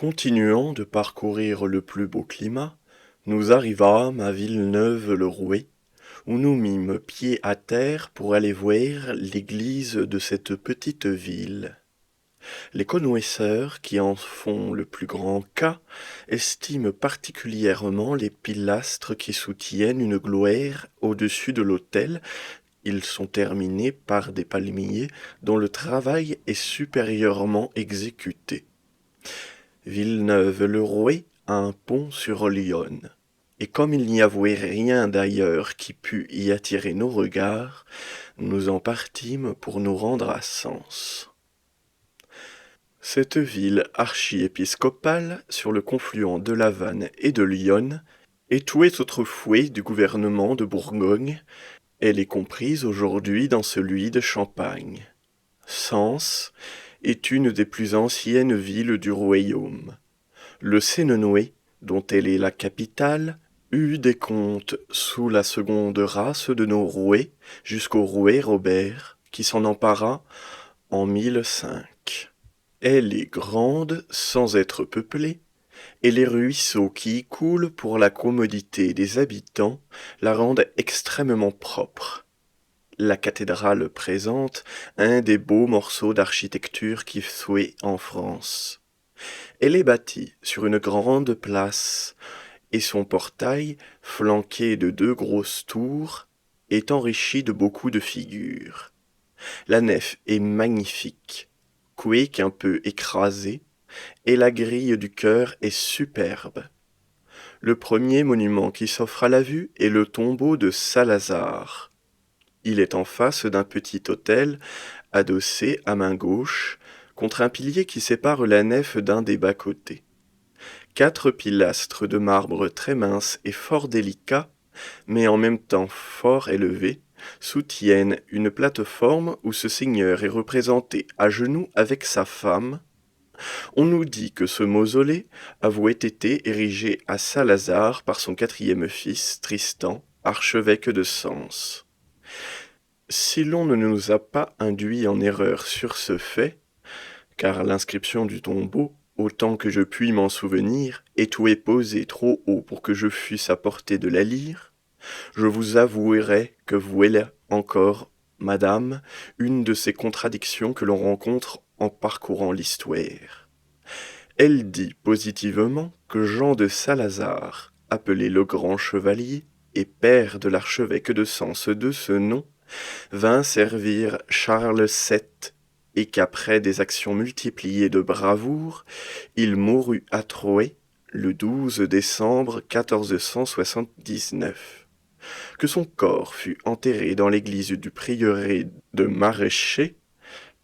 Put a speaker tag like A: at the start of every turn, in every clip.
A: Continuant de parcourir le plus beau climat, nous arrivâmes à Villeneuve-le-Rouet, où nous mîmes pied à terre pour aller voir l'église de cette petite ville. Les connaisseurs, qui en font le plus grand cas, estiment particulièrement les pilastres qui soutiennent une gloire au-dessus de l'autel. Ils sont terminés par des palmiers dont le travail est supérieurement exécuté. Villeneuve-le-Rouet a un pont sur l'Yonne, et comme il n'y avait rien d'ailleurs qui pût y attirer nos regards, nous en partîmes pour nous rendre à Sens. Cette ville archiépiscopale, sur le confluent de la Vanne et de l'Yonne, étouait autrefois du gouvernement de Bourgogne. Elle est comprise aujourd'hui dans celui de Champagne. Sens est une des plus anciennes villes du royaume. Le Sénonoué, dont elle est la capitale, eut des comtes sous la seconde race de nos roués jusqu'au roué Robert, qui s'en empara en 1005. Elle est grande sans être peuplée, et les ruisseaux qui y coulent pour la commodité des habitants la rendent extrêmement propre. La cathédrale présente un des beaux morceaux d'architecture qui soit en France. Elle est bâtie sur une grande place, et son portail, flanqué de deux grosses tours, est enrichi de beaucoup de figures. La nef est magnifique, quoique un peu écrasée, et la grille du chœur est superbe. Le premier monument qui s'offre à la vue est le tombeau de Salazar. Il est en face d'un petit autel, adossé à main gauche, contre un pilier qui sépare la nef d'un des bas-côtés. 4 pilastres de marbre très minces et fort délicats, mais en même temps fort élevés, soutiennent une plateforme où ce seigneur est représenté à genoux avec sa femme. On nous dit que ce mausolée avait été érigé à Salazar par son 4e fils, Tristan, archevêque de Sens. Si l'on ne nous a pas induits en erreur sur ce fait, car l'inscription du tombeau, autant que je puis m'en souvenir, est posée trop haut pour que je fusse à portée de la lire, je vous avouerai que voilà encore, madame, une de ces contradictions que l'on rencontre en parcourant l'histoire. Elle dit positivement que Jean de Salazar, appelé le Grand Chevalier, et père de l'archevêque de Sens de ce nom, vint servir Charles VII, et qu'après des actions multipliées de bravoure, il mourut à Troyes le 12 décembre 1479. Que son corps fut enterré dans l'église du prieuré de Maraîcher,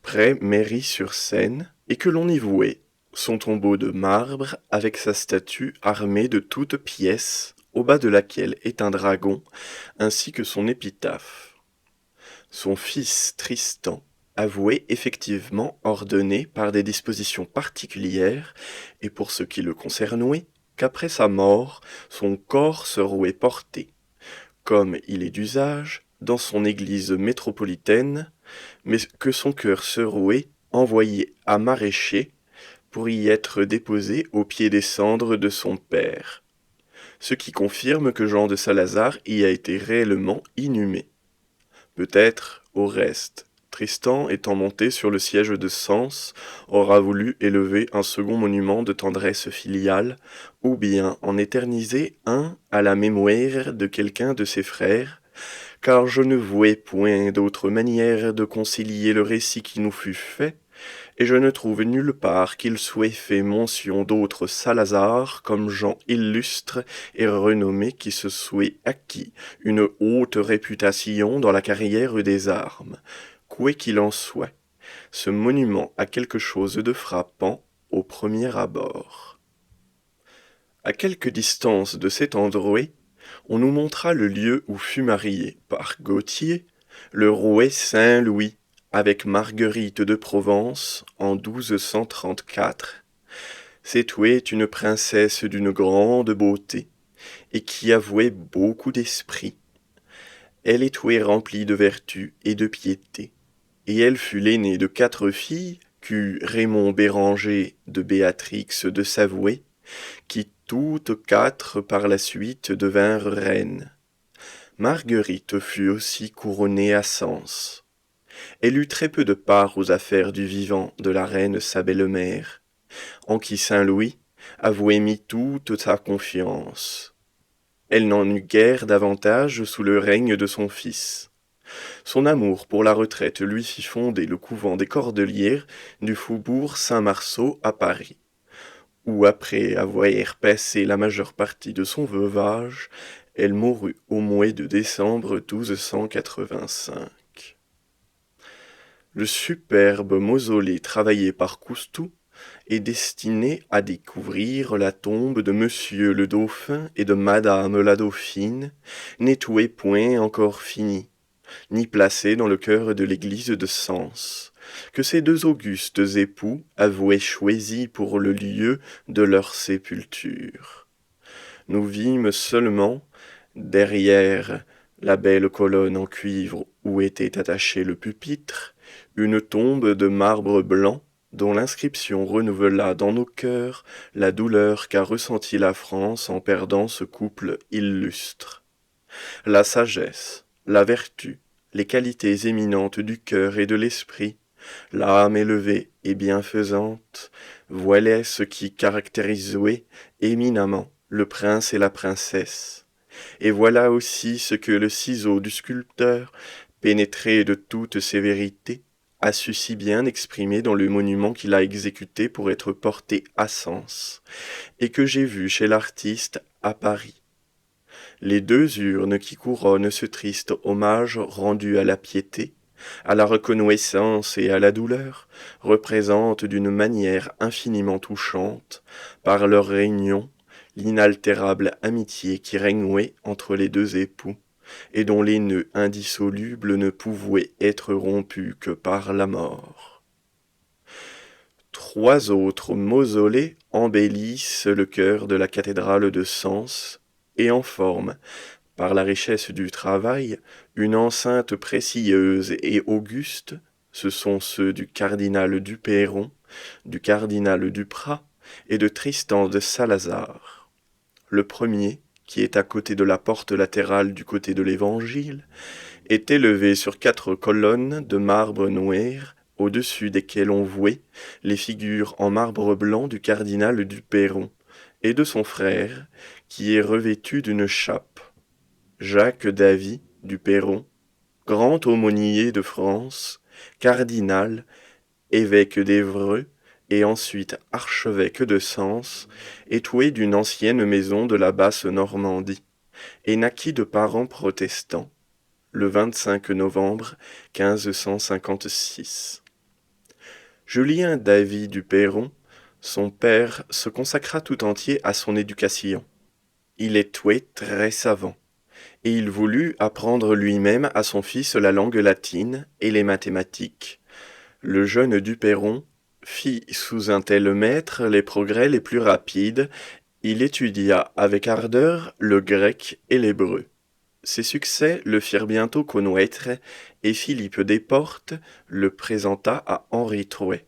A: près Méry-sur-Seine, et que l'on y vouait son tombeau de marbre avec sa statue armée de toutes pièces, au bas de laquelle est un dragon, ainsi que son épitaphe. Son fils Tristan avouait effectivement ordonné par des dispositions particulières, et pour ce qui le concernait, qu'après sa mort, son corps serait porté, comme il est d'usage, dans son église métropolitaine, mais que son cœur serait envoyé à Maraîcher pour y être déposé au pied des cendres de son père, ce qui confirme que Jean de Salazar y a été réellement inhumé. Peut-être, au reste, Tristan, étant monté sur le siège de Sens, aura voulu élever un second monument de tendresse filiale, ou bien en éterniser un à la mémoire de quelqu'un de ses frères, car je ne vois point d'autre manière de concilier le récit qui nous fut fait, et je ne trouve nulle part qu'il soit fait mention d'autres Salazar comme gens illustres et renommés qui se soient acquis une haute réputation dans la carrière des armes. Quoi qu'il en soit, ce monument a quelque chose de frappant au premier abord. À quelque distance de cet endroit, on nous montra le lieu où fut marié, par Gautier, le rouet Saint-Louis, avec Marguerite de Provence en 1234. C'était une princesse d'une grande beauté, et qui avouait beaucoup d'esprit. Elle était remplie de vertu et de piété, et elle fut l'aînée de 4 filles qu'eut Raymond Béranger de Béatrix de Savoie, qui toutes quatre par la suite devinrent reines. Marguerite fut aussi couronnée à Sens. Elle eut très peu de part aux affaires du vivant de la reine sa belle-mère, en qui Saint-Louis avouait mis toute sa confiance. Elle n'en eut guère davantage sous le règne de son fils. Son amour pour la retraite lui fit fonder le couvent des Cordeliers du faubourg Saint-Marceau à Paris, où après avoir passé la majeure partie de son veuvage, elle mourut au mois de décembre 1285. Le superbe mausolée travaillé par Coustou est destiné à découvrir la tombe de Monsieur le Dauphin et de Madame la Dauphine, n'étouée point encore finie, ni placée dans le cœur de l'église de Sens, que ces deux augustes époux avaient choisi pour le lieu de leur sépulture. Nous vîmes seulement, derrière la belle colonne en cuivre où était attaché le pupitre, une tombe de marbre blanc dont l'inscription renouvela dans nos cœurs la douleur qu'a ressentie la France en perdant ce couple illustre. La sagesse, la vertu, les qualités éminentes du cœur et de l'esprit, l'âme élevée et bienfaisante, voilà ce qui caractérisait éminemment le prince et la princesse. Et voilà aussi ce que le ciseau du sculpteur, pénétré de toutes ces vérités, a su si bien exprimer dans le monument qu'il a exécuté pour être porté à Sens, et que j'ai vu chez l'artiste à Paris. Les deux urnes qui couronnent ce triste hommage rendu à la piété, à la reconnaissance et à la douleur, représentent d'une manière infiniment touchante, par leur réunion, l'inaltérable amitié qui régnait entre les deux époux, et dont les nœuds indissolubles ne pouvaient être rompus que par la mort. Trois autres mausolées embellissent le chœur de la cathédrale de Sens et en forment, par la richesse du travail, une enceinte précieuse et auguste. Ce sont ceux du cardinal Duperron, du cardinal Duprat et de Tristan de Salazar. Le premier, qui est à côté de la porte latérale du côté de l'Évangile, est élevé sur 4 colonnes de marbre noir, au-dessus desquelles on vouait les figures en marbre blanc du cardinal Duperron et de son frère, qui est revêtu d'une chape. Jacques Davy Duperron, grand aumônier de France, cardinal, évêque d'Évreux et ensuite archevêque de Sens, est doué d'une ancienne maison de la basse Normandie, et naquit de parents protestants, le 25 novembre 1556. Julien Davy Duperron, son père, se consacra tout entier à son éducation. Il est doué très savant, et il voulut apprendre lui-même à son fils la langue latine et les mathématiques. Le jeune Duperron fit sous un tel maître les progrès les plus rapides. Il étudia avec ardeur le grec et l'hébreu. Ses succès le firent bientôt connaître, et Philippe Desportes le présenta à Henri Trouet.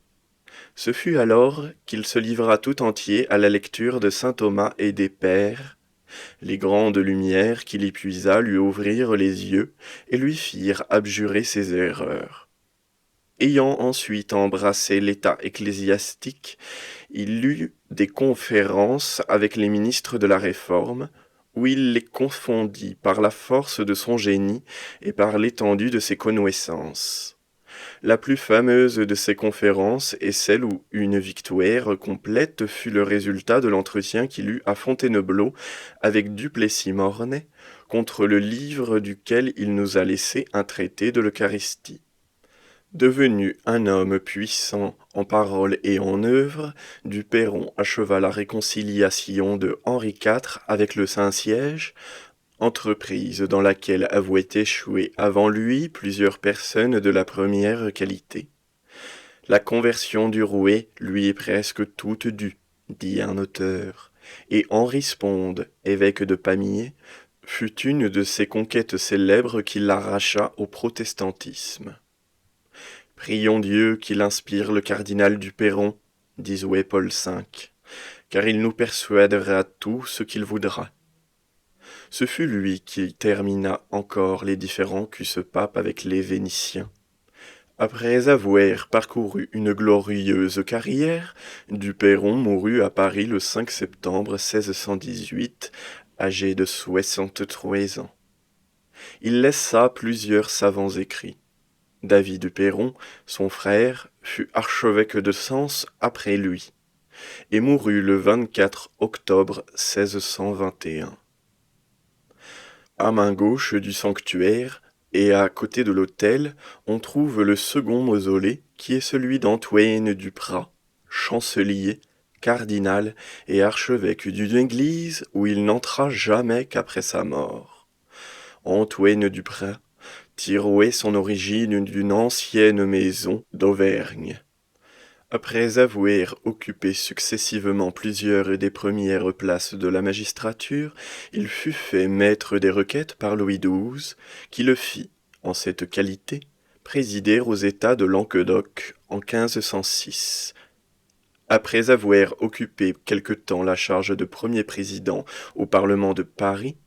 A: Ce fut alors qu'il se livra tout entier à la lecture de saint Thomas et des Pères. Les grandes lumières qu'il y puisa lui ouvrirent les yeux et lui firent abjurer ses erreurs. Ayant ensuite embrassé l'état ecclésiastique, il eut des conférences avec les ministres de la Réforme, où il les confondit par la force de son génie et par l'étendue de ses connaissances. La plus fameuse de ces conférences est celle où une victoire complète fut le résultat de l'entretien qu'il eut à Fontainebleau avec Duplessis-Mornay contre le livre duquel il nous a laissé un traité de l'Eucharistie. Devenu un homme puissant en parole et en œuvre, Duperron acheva la réconciliation de Henri IV avec le Saint-Siège, entreprise dans laquelle avaient échoué avant lui plusieurs personnes de la première qualité. La conversion du rouet lui est presque toute due, dit un auteur, et Henri Sponde, évêque de Pamiers, fut une de ces conquêtes célèbres qui l'arracha au protestantisme. Prions Dieu qu'il inspire le cardinal du Perron, disait Paul V, car il nous persuadera tout ce qu'il voudra. Ce fut lui qui termina encore les différends qu'eut ce pape avec les Vénitiens. Après avoir parcouru une glorieuse carrière, du Perron mourut à Paris le 5 septembre 1618, âgé de 63 ans. Il laissa plusieurs savants écrits. David du Perron, son frère, fut archevêque de Sens après lui, et mourut le 24 octobre 1621. À main gauche du sanctuaire, et à côté de l'autel, on trouve le second mausolée, qui est celui d'Antoine Duprat, chancelier, cardinal et archevêque d'une église où il n'entra jamais qu'après sa mort. Antoine Duprat tirait son origine d'une ancienne maison d'Auvergne. Après avoir occupé successivement plusieurs des premières places de la magistrature, il fut fait maître des requêtes par Louis XII, qui le fit, en cette qualité, présider aux États de Languedoc en 1506. Après avoir occupé quelque temps la charge de premier président au Parlement de Paris,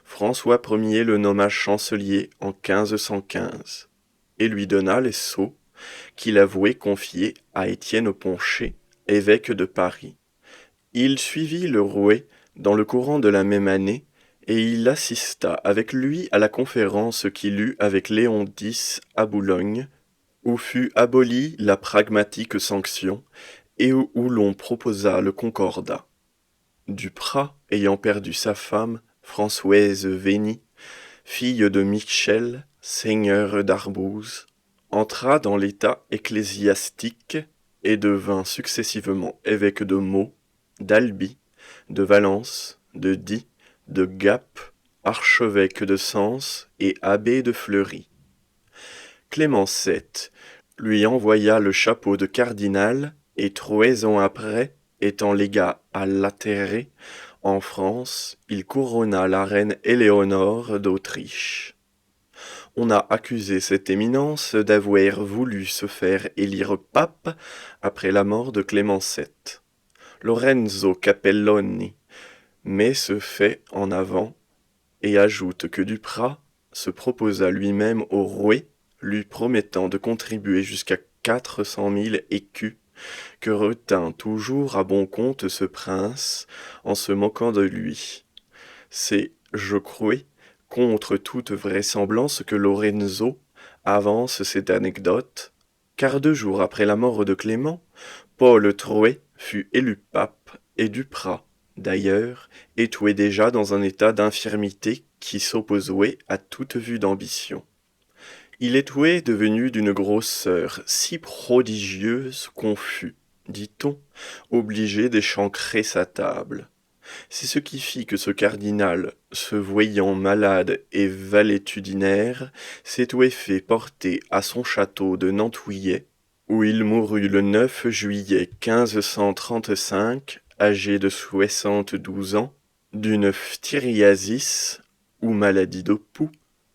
A: François Ier le nomma chancelier en 1515 et lui donna les sceaux qu'il avouait confier à Étienne Poncher, évêque de Paris. Il suivit le rouet dans le courant de la même année, et il assista avec lui à la conférence qu'il eut avec Léon X à Boulogne, où fut abolie la pragmatique sanction, et où l'on proposa le concordat. Duprat, ayant perdu sa femme, Françoise Vény, fille de Michel, seigneur d'Arbouze, entra dans l'état ecclésiastique et devint successivement évêque de Meaux, d'Albi, de Valence, de Die, de Gap, archevêque de Sens et abbé de Fleury. Clément VII lui envoya le chapeau de cardinal et 3 ans après, étant légat à Latéré, en France, il couronna la reine Éléonore d'Autriche. On a accusé cette éminence d'avoir voulu se faire élire pape après la mort de Clément VII. Lorenzo Capelloni met ce fait en avant et ajoute que Duprat se proposa lui-même au rouet, lui promettant de contribuer jusqu'à 400 000 écus, que retint toujours à bon compte ce prince en se moquant de lui. C'est, je crois, contre toute vraisemblance que Lorenzo avance cette anecdote, car 2 jours après la mort de Clément, Paul III fut élu pape et Duprat, d'ailleurs, était déjà dans un état d'infirmité qui s'opposait à toute vue d'ambition. Il était devenu d'une grosseur si prodigieuse qu'on fut, dit-on, obligé d'échancrer sa table. C'est ce qui fit que ce cardinal, se voyant malade et valétudinaire, s'était fait porter à son château de Nantouillet, où il mourut le 9 juillet 1535, âgé de 72 ans, d'une phthiriasis, ou maladie de poux,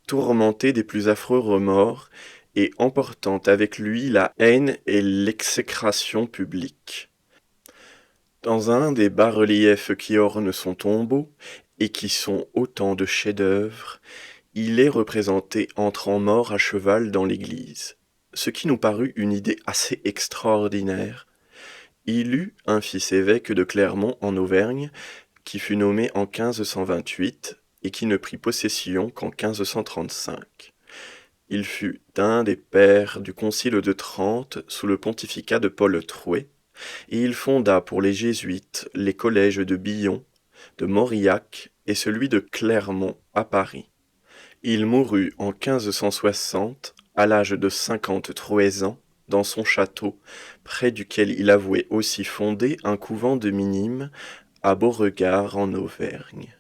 A: tourmenté des plus affreux remords, et emportant avec lui la haine et l'exécration publique. Dans un des bas-reliefs qui ornent son tombeau, et qui sont autant de chefs-d'œuvre, il est représenté entrant mort à cheval dans l'église, ce qui nous parut une idée assez extraordinaire. Il eut un fils évêque de Clermont en Auvergne, qui fut nommé en 1528, et qui ne prit possession qu'en 1535. Il fut un des pères du Concile de Trente sous le pontificat de Paul III, et il fonda pour les jésuites les collèges de Billon, de Mauriac et celui de Clermont à Paris. Il mourut en 1560, à l'âge de 53 ans, dans son château, près duquel il avouait aussi fonder un couvent de minimes à Beauregard en Auvergne.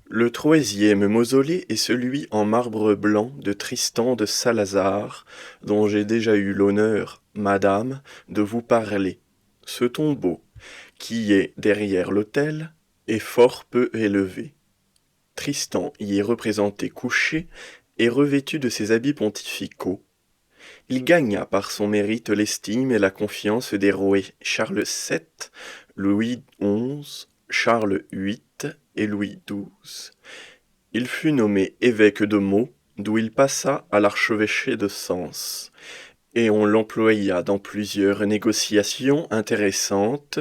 A: Le 3e mausolée est celui en marbre blanc de Tristan de Salazar, dont j'ai déjà eu l'honneur, madame, de vous parler. Ce tombeau, qui est derrière l'autel, est fort peu élevé. Tristan y est représenté couché et revêtu de ses habits pontificaux. Il gagna par son mérite l'estime et la confiance des rois Charles VII, Louis XI, Charles VIII et Louis XII. Il fut nommé évêque de Meaux, d'où il passa à l'archevêché de Sens, et on l'employa dans plusieurs négociations intéressantes,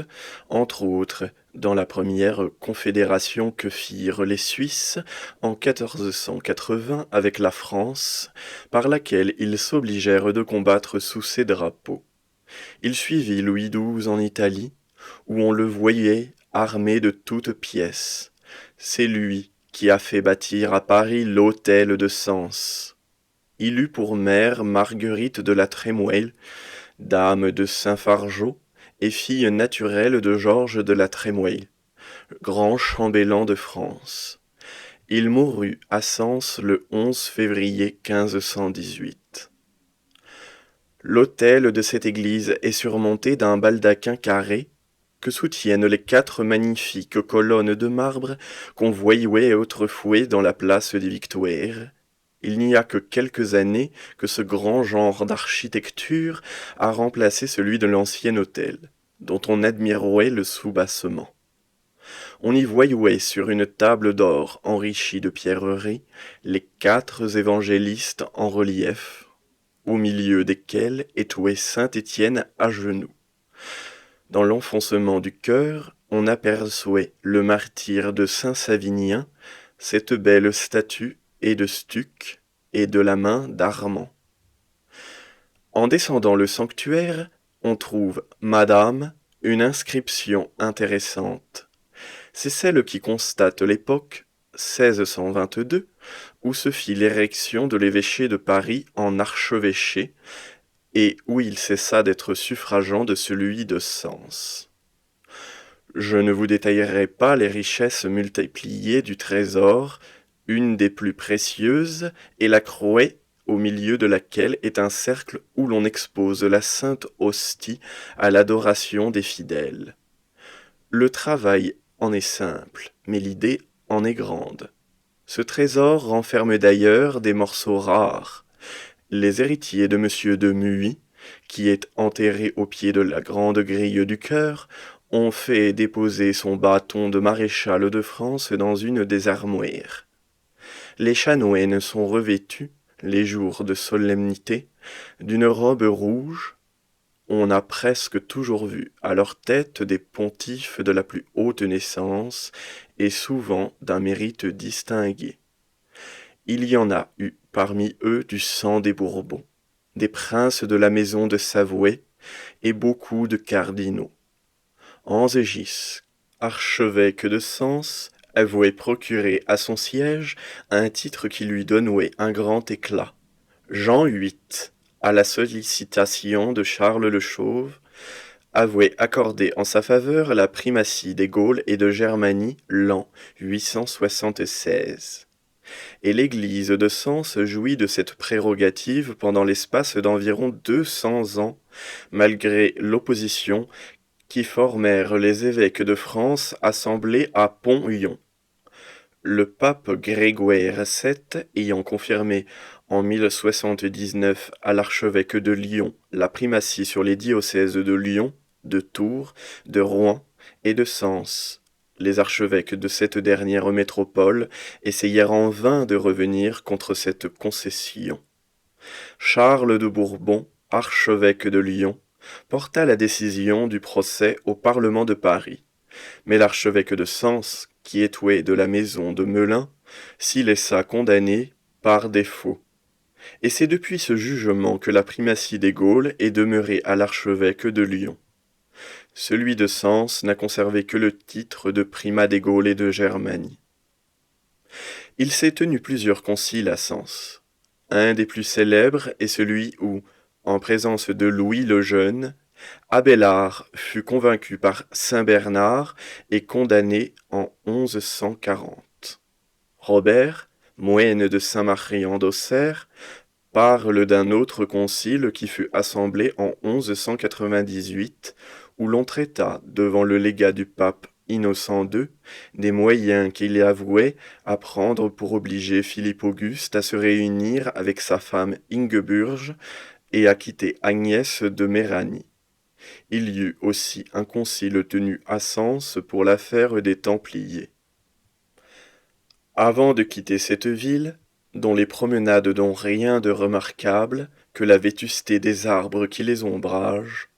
A: entre autres dans la première confédération que firent les Suisses en 1480 avec la France, par laquelle ils s'obligèrent de combattre sous ses drapeaux. Il suivit Louis XII en Italie, où on le voyait armé de toutes pièces. C'est lui qui a fait bâtir à Paris l'hôtel de Sens. Il eut pour mère Marguerite de la Trémouille, dame de Saint-Fargeau, et fille naturelle de Georges de la Trémouille, grand chambellan de France. Il mourut à Sens le 11 février 1518. L'autel de cette église est surmonté d'un baldaquin carré que soutiennent les 4 magnifiques colonnes de marbre qu'on voyait autrefois dans la place des Victoires. Il n'y a que quelques années que ce grand genre d'architecture a remplacé celui de l'ancien hôtel, dont on admirait le soubassement. On y voyait sur une table d'or enrichie de pierreries les 4 évangélistes en relief, au milieu desquels étouait saint Étienne à genoux. Dans l'enfoncement du chœur, on aperçoit le martyre de saint Savinien, cette belle statue et de stuc et de la main d'Armand. En descendant le sanctuaire, on trouve Madame, une inscription intéressante. C'est celle qui constate l'époque 1622 où se fit l'érection de l'évêché de Paris en archevêché et où il cessa d'être suffragant de celui de Sens. Je ne vous détaillerai pas les richesses multipliées du trésor. Une des plus précieuses est la croix au milieu de laquelle est un cercle où l'on expose la sainte hostie à l'adoration des fidèles. Le travail en est simple, mais l'idée en est grande. Ce trésor renferme d'ailleurs des morceaux rares. Les héritiers de M. de Muy, qui est enterré au pied de la grande grille du chœur, ont fait déposer son bâton de maréchal de France dans une des armoires. Les chanoines sont revêtus, les jours de solennité, d'une robe rouge. On a presque toujours vu à leur tête des pontifes de la plus haute naissance et souvent d'un mérite distingué. Il y en a eu parmi eux du sang des Bourbons, des princes de la maison de Savoie et beaucoup de cardinaux. Anzégis, archevêque de Sens, avouait procurer à son siège un titre qui lui donnait un grand éclat. Jean VIII, à la sollicitation de Charles le Chauve, avouait accorder en sa faveur la primatie des Gaules et de Germanie l'an 876. Et l'église de Sens jouit de cette prérogative pendant l'espace d'environ 200 ans, malgré l'opposition qui formèrent les évêques de France assemblés à Pont-Huon. Le pape Grégoire VII ayant confirmé en 1079 à l'archevêque de Lyon la primatie sur les diocèses de Lyon, de Tours, de Rouen et de Sens. Les archevêques de cette dernière métropole essayèrent en vain de revenir contre cette concession. Charles de Bourbon, archevêque de Lyon, porta la décision du procès au Parlement de Paris, mais l'archevêque de Sens, qui étouait de la maison de Melun, s'y laissa condamner par défaut. Et c'est depuis ce jugement que la primatie des Gaules est demeurée à l'archevêque de Lyon. Celui de Sens n'a conservé que le titre de primat des Gaules et de Germanie. Il s'est tenu plusieurs conciles à Sens. Un des plus célèbres est celui où, en présence de Louis le Jeune, Abélard fut convaincu par saint Bernard et condamné en 1140. Robert, moine de Saint-Marian d'Auxerre, parle d'un autre concile qui fut assemblé en 1198, où l'on traita, devant le légat du pape Innocent II, des moyens qu'il avouait à prendre pour obliger Philippe Auguste à se réunir avec sa femme Ingeburge et a quitté Agnès de Méranie. Il y eut aussi un concile tenu à Sens pour l'affaire des Templiers. Avant de quitter cette ville, dont les promenades n'ont rien de remarquable que la vétusté des arbres qui les ombragent,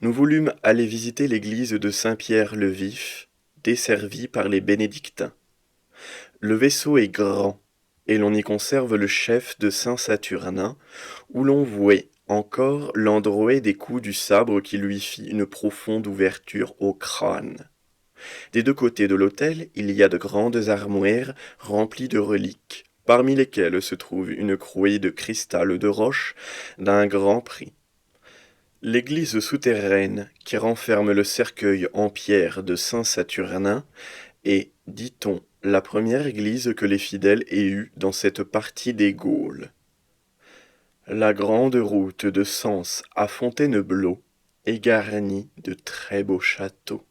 A: nous voulûmes aller visiter l'église de Saint-Pierre-le-Vif, desservie par les bénédictins. Le vaisseau est grand, et l'on y conserve le chef de Saint-Saturnin, où l'on voit encore l'endroit des coups du sabre qui lui fit une profonde ouverture au crâne. Des deux côtés de l'autel, il y a de grandes armoires remplies de reliques, parmi lesquelles se trouve une crouée de cristal de roche d'un grand prix. L'église souterraine, qui renferme le cercueil en pierre de Saint-Saturnin, est, dit-on, la première église que les fidèles aient eue dans cette partie des Gaules. La grande route de Sens à Fontainebleau est garnie de très beaux châteaux.